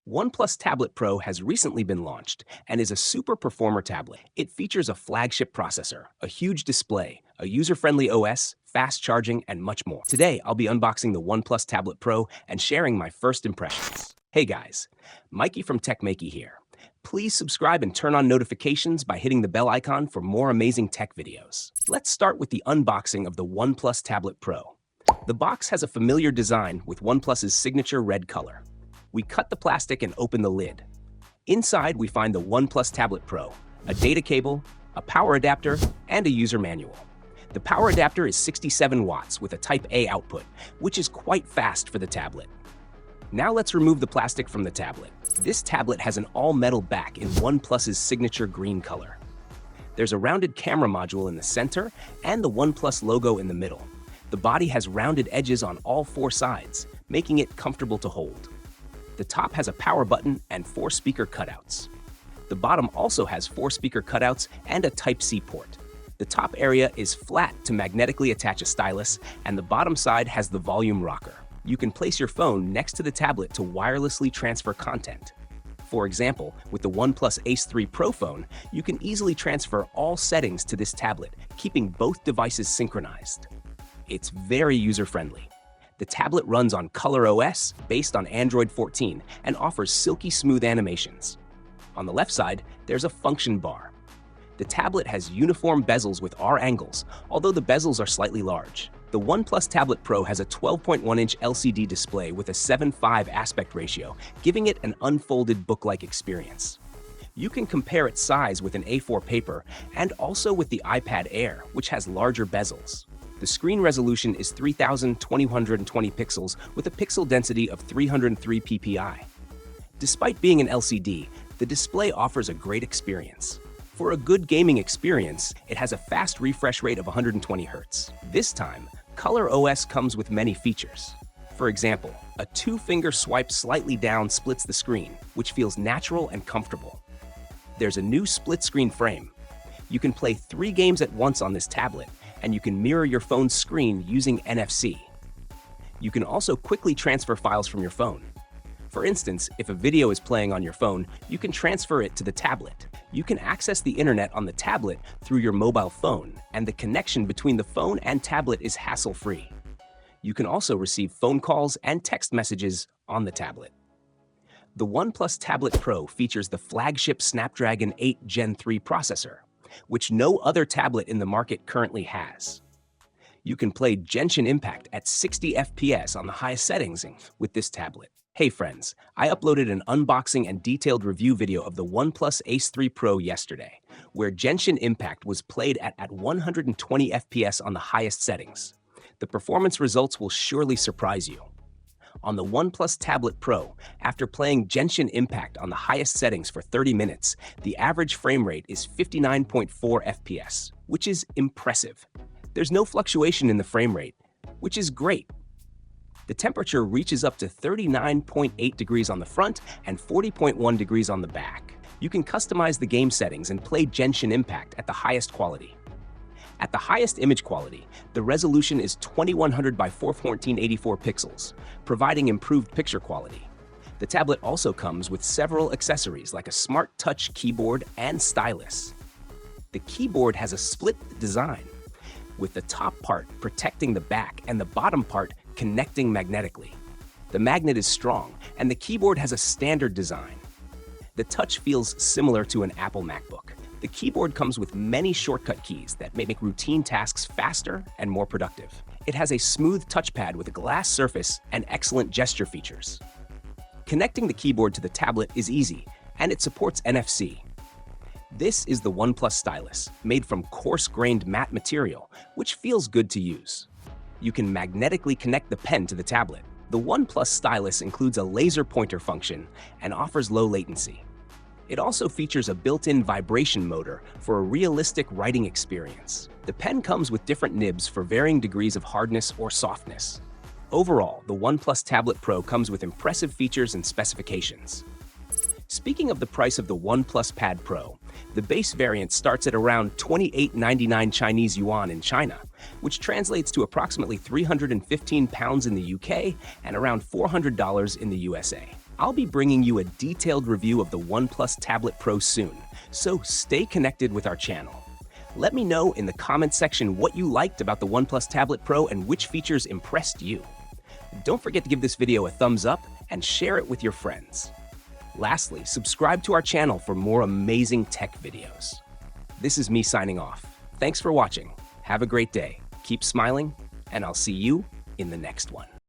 OnePlus Tablet Pro has recently been launched and is a super performer tablet. It features a flagship processor, a huge display, a user-friendly OS, fast charging, and much more. Today, I'll be unboxing the OnePlus Tablet Pro and sharing my first impressions. Hey guys, Mikey from TechMakey here. Please subscribe and turn on notifications by hitting the bell icon for more amazing tech videos. Let's start with the unboxing of the OnePlus Tablet Pro. The box has a familiar design with OnePlus's signature red color. We cut the plastic and open the lid. Inside, we find the OnePlus Tablet Pro, a data cable, a power adapter, and a user manual. The power adapter is 67 watts with a Type-A output, which is quite fast for the tablet. Now let's remove the plastic from the tablet. This tablet has an all-metal back in OnePlus's signature green color. There's a rounded camera module in the center and the OnePlus logo in the middle. The body has rounded edges on all four sides, making it comfortable to hold. The top has a power button and 4 speaker cutouts. The bottom also has 4 speaker cutouts and a Type-C port. The top area is flat to magnetically attach a stylus, and the bottom side has the volume rocker. You can place your phone next to the tablet to wirelessly transfer content. For example, with the OnePlus Ace 3 Pro phone, you can easily transfer all settings to this tablet, keeping both devices synchronized. It's very user-friendly. The tablet runs on ColorOS based on Android 14 and offers silky smooth animations. On the left side, there's a function bar. The tablet has uniform bezels with R angles, although the bezels are slightly large. The OnePlus Tablet Pro has a 12.1-inch LCD display with a 7:5 aspect ratio, giving it an unfolded book-like experience. You can compare its size with an A4 paper and also with the iPad Air, which has larger bezels. The screen resolution is 3,220 pixels with a pixel density of 303 ppi. Despite being an LCD, the display offers a great experience. For a good gaming experience, it has a fast refresh rate of 120 Hz. This time, ColorOS comes with many features. For example, a 2-finger swipe slightly down splits the screen, which feels natural and comfortable. There's a new split-screen frame. You can play 3 games at once on this tablet, and you can mirror your phone's screen using NFC. You can also quickly transfer files from your phone. For instance, if a video is playing on your phone, you can transfer it to the tablet. You can access the internet on the tablet through your mobile phone, and the connection between the phone and tablet is hassle-free. You can also receive phone calls and text messages on the tablet. The OnePlus Tablet Pro features the flagship Snapdragon 8 Gen 3 processor, which no other tablet in the market currently has. You can play Genshin Impact at 60 FPS on the highest settings with this tablet. Hey friends, I uploaded an unboxing and detailed review video of the OnePlus Ace 3 Pro yesterday, where Genshin Impact was played at 120 FPS on the highest settings. The performance results will surely surprise you. On the OnePlus Tablet Pro, after playing Genshin Impact on the highest settings for 30 minutes, the average frame rate is 59.4 FPS, which is impressive. There's no fluctuation in the frame rate, which is great. The temperature reaches up to 39.8 degrees on the front and 40.1 degrees on the back. You can customize the game settings and play Genshin Impact at the highest quality. At the highest image quality, the resolution is 2100 by 41484 pixels, providing improved picture quality. The tablet also comes with several accessories like a smart touch keyboard and stylus. The keyboard has a split design, with the top part protecting the back and the bottom part connecting magnetically. The magnet is strong, and the keyboard has a standard design. The touch feels similar to an Apple MacBook. The keyboard comes with many shortcut keys that make routine tasks faster and more productive. It has a smooth touchpad with a glass surface and excellent gesture features. Connecting the keyboard to the tablet is easy, and it supports NFC. This is the OnePlus Stylus, made from coarse-grained matte material, which feels good to use. You can magnetically connect the pen to the tablet. The OnePlus Stylus includes a laser pointer function and offers low latency. It also features a built-in vibration motor for a realistic writing experience. The pen comes with different nibs for varying degrees of hardness or softness. Overall, the OnePlus Tablet Pro comes with impressive features and specifications. Speaking of the price of the OnePlus Pad Pro, The base variant starts at around 28.99 Chinese yuan in China, which translates to approximately 315 pounds in the UK and around $400 in the USA. I'll be bringing you a detailed review of the OnePlus Tablet Pro soon, so stay connected with our channel. Let me know in the comments section what you liked about the OnePlus Tablet Pro and which features impressed you. Don't forget to give this video a thumbs up and share it with your friends. Lastly, subscribe to our channel for more amazing tech videos. This is me signing off. Thanks for watching. Have a great day. Keep smiling, and I'll see you in the next one.